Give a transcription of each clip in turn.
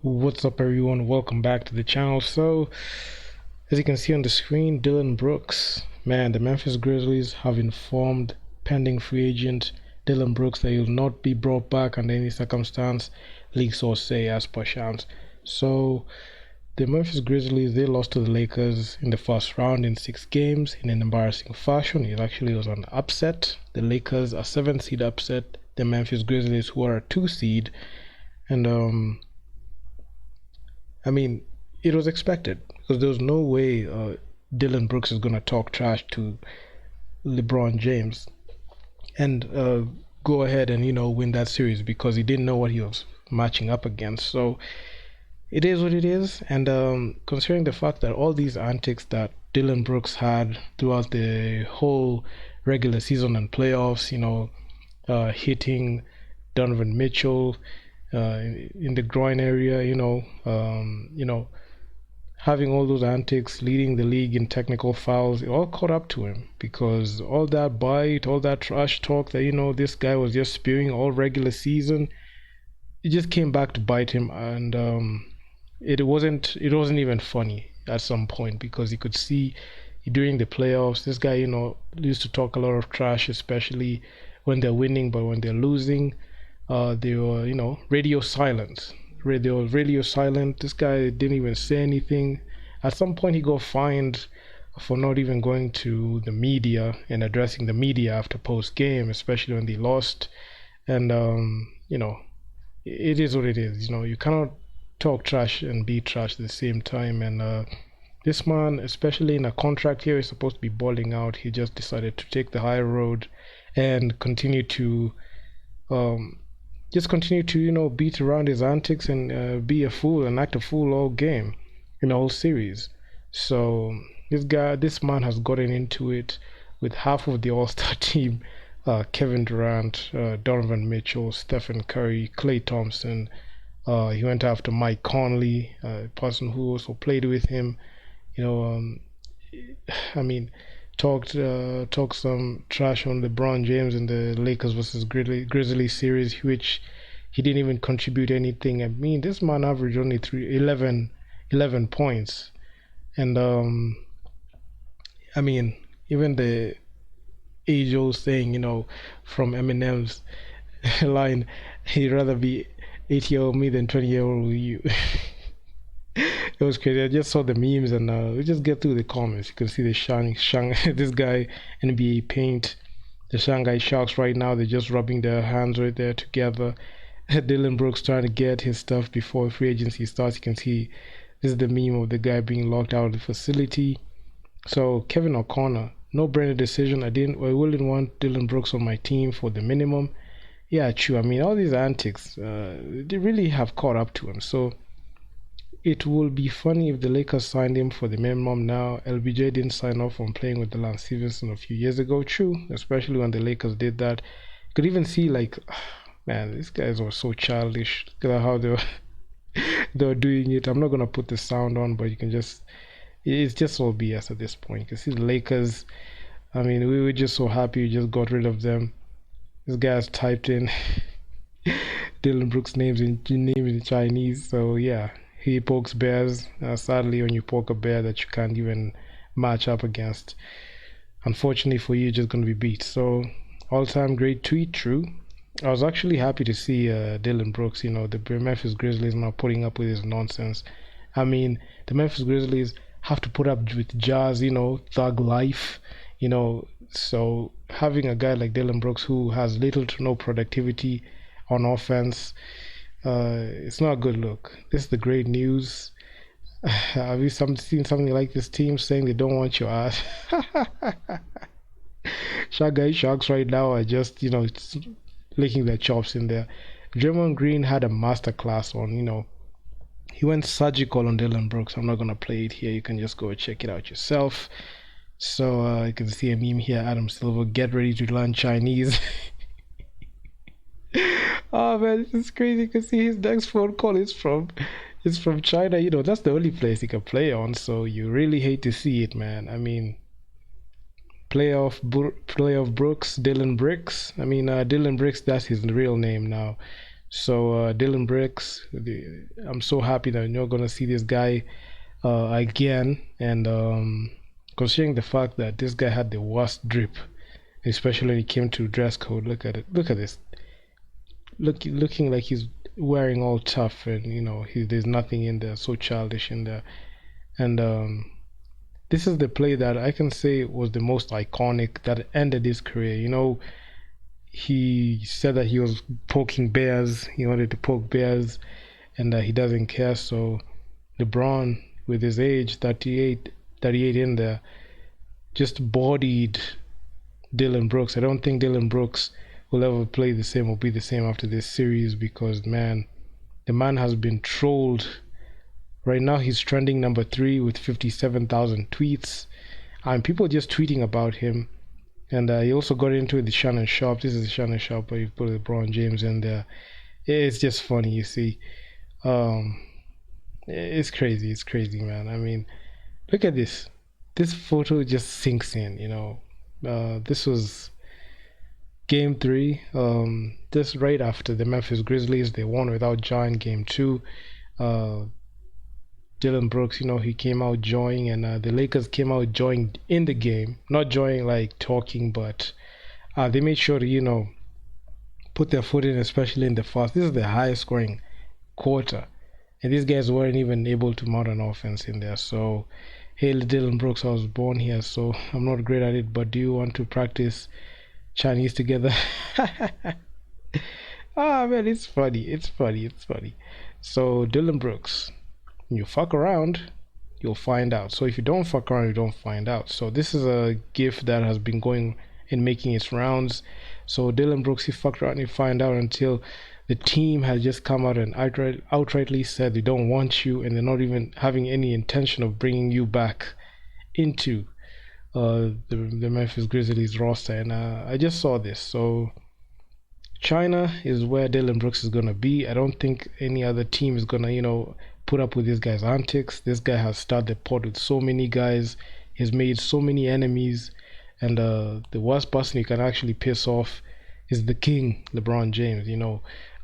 What's up, everyone? Welcome back to the channel. So, as you can see on the screen, Dillon Brooks, man, the Memphis Grizzlies have informed pending free agent Dillon Brooks that he will not be brought back under any circumstance, league source say, as per Shams. So, the Memphis Grizzlies, they lost to the Lakers in the first round in 6 games in an embarrassing fashion. It actually was an upset. The Lakers, a 7 seed, upset the Memphis Grizzlies, who are a 2 seed, and I mean, it was expected because there was no way Dillon Brooks is going to talk trash to LeBron James and go ahead and win that series because he didn't know what he was matching up against. So it is what it is. And considering the fact that all these antics that Dillon Brooks had throughout the whole regular season and playoffs, hitting Donovan Mitchell in the groin area, having all those antics, leading the league in technical fouls, it all caught up to him because all that bite, all that trash talk that this guy was just spewing all regular season, it just came back to bite him, and it wasn't even funny at some point because you could see during the playoffs this guy used to talk a lot of trash, especially when they're winning, but when they're losing they were, radio silent. They were radio silent. This guy didn't even say anything. At some point, he got fined for not even going to the media and addressing the media after post game, especially when they lost. And it is what it is. You cannot talk trash and be trash at the same time. And this man, especially in a contract here, is supposed to be balling out. He just decided to take the high road and continue to beat around his antics and be a fool and act a fool all game in the whole series. So this man has gotten into it with half of the All-Star team: Kevin Durant, Donovan Mitchell, Stephen Curry, Klay Thompson. He went after Mike Conley, a person who also played with him. I mean, talked some trash on LeBron James in the Lakers versus Grizzlies series, which he didn't even contribute anything. I mean, this man averaged only 11 points, and I mean, even the age-old saying, from Eminem's line, he'd rather be 8-year-old me than 20-year-old you. It was crazy. I just saw the memes, and we just get through the comments. You can see the this guy NBA Paint, the Shanghai Sharks right now. They're just rubbing their hands right there together. Dillon Brooks trying to get his stuff before free agency starts. You can see this is the meme of the guy being locked out of the facility. So Kevin O'Connor, no-brainer decision. I wouldn't want Dillon Brooks on my team for the minimum. Yeah, true. I mean, all these antics, they really have caught up to him. So it will be funny if the Lakers signed him for the minimum now. LBJ didn't sign off on playing with the Lance Stevenson a few years ago. True, especially when the Lakers did that. You could even see, like, man, these guys were so childish. Look at how they were doing it. I'm not going to put the sound on, but you can it's just all BS at this point. You can see the Lakers. I mean, we were just so happy we just got rid of them. This guy's typed in Dillon Brooks' name in Chinese. So, yeah. He pokes bears. Sadly, when you poke a bear that you can't even match up against, unfortunately for you, you're just going to be beat. So, all-time great tweet, true. I was actually happy to see Dillon Brooks, the Memphis Grizzlies now putting up with his nonsense. I mean, the Memphis Grizzlies have to put up with Jazz, thug life, so having a guy like Dillon Brooks who has little to no productivity on offense, it's not a good look. This is the great news. Have you seen something like this team saying they don't want your ass? Shanghai Sharks right now are just, licking their chops in there. Draymond Green had a masterclass on, he went surgical on Dillon Brooks. I'm not going to play it here. You can just go check it out yourself. So you can see a meme here, Adam Silver, get ready to learn Chinese. Oh man, this is crazy. You can see his next phone call is from China. That's the only place he can play on. So you really hate to see it, man. I mean, playoff Brooks, Dillon Bricks. I mean, Dillon Bricks, that's his real name now. So Dylan Brooks, I'm so happy that you're gonna see this guy again, and considering the fact that this guy had the worst drip, especially when it came to dress code. Look at it. Look at this. Looking like he's wearing all tough, and there's nothing in there. So childish in there, and this is the play that I can say was the most iconic that ended his career. He said that he was poking bears. He wanted to poke bears, and he doesn't care. So LeBron, with his age, 38 in there, just bodied Dylan Brooks. I don't think Dylan Brooks will ever play the same or be the same after this series because, man, the man has been trolled. Right now, he's trending number 3 with 57,000 tweets. And people just tweeting about him. And he also got into the Shannon Sharp. This is the Shannon Sharp where you put LeBron James in there. It's just funny, you see. Um, it's crazy. It's crazy, man. I mean, look at this. This photo just sinks in. This was game 3. Just right after the Memphis Grizzlies, they won without John game 2. Uh, Dylan Brooks, he came out joining, and the Lakers came out joining in the game. Not joining like talking, but they made sure to, put their foot in, especially in the first. This is the highest scoring quarter. And these guys weren't even able to mount an offense in there. So, hey, Dylan Brooks, I was born here, so I'm not great at it, but do you want to practice Chinese together? Ah, man, it's funny. It's funny. It's funny. So, Dylan Brooks, you fuck around, you'll find out. So, if you don't fuck around, you don't find out. So, this is a gif that has been going and making its rounds. So, Dylan Brooks, he fucked around, you find out until the team has just come out and outrightly said they don't want you, and they're not even having any intention of bringing you back into the Memphis Grizzlies roster. And I just saw this. So China is where Dylan Brooks is gonna be. I don't think any other team is gonna, put up with this guy's antics. This guy has started the pot with so many guys. He's made so many enemies, and the worst person you can actually piss off is the king, LeBron James.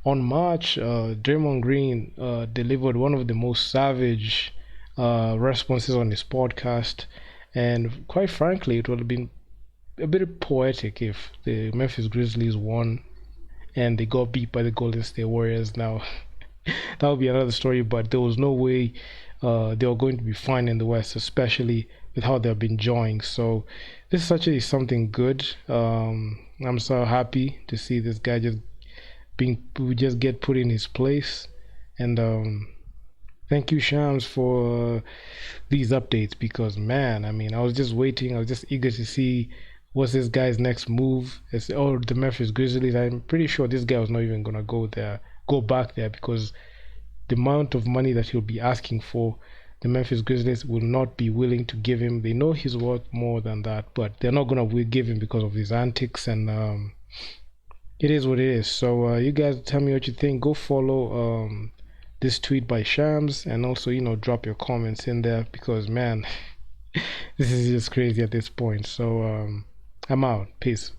On March, Draymond Green delivered one of the most savage responses on his podcast, and quite frankly, it would have been a bit poetic if the Memphis Grizzlies won and they got beat by the Golden State Warriors. Now, that would be another story, but there was no way they were going to be fine in the West, especially with how they've been enjoying. So, this is actually something good. I'm so happy to see this guy just get put in his place, and thank you, Shams, for these updates, because, man, I mean, I was just waiting. I was just eager to see what's this guy's next move. The Memphis Grizzlies. I'm pretty sure this guy was not even gonna go back there, because the amount of money that he'll be asking for, the Memphis Grizzlies will not be willing to give him. They know he's worth more than that, but they're not gonna give him because of his antics, and it is what it is. So you guys tell me what you think. Go follow this tweet by Shams, and also drop your comments in there, because, man, this is just crazy at this point. So I'm out. Peace.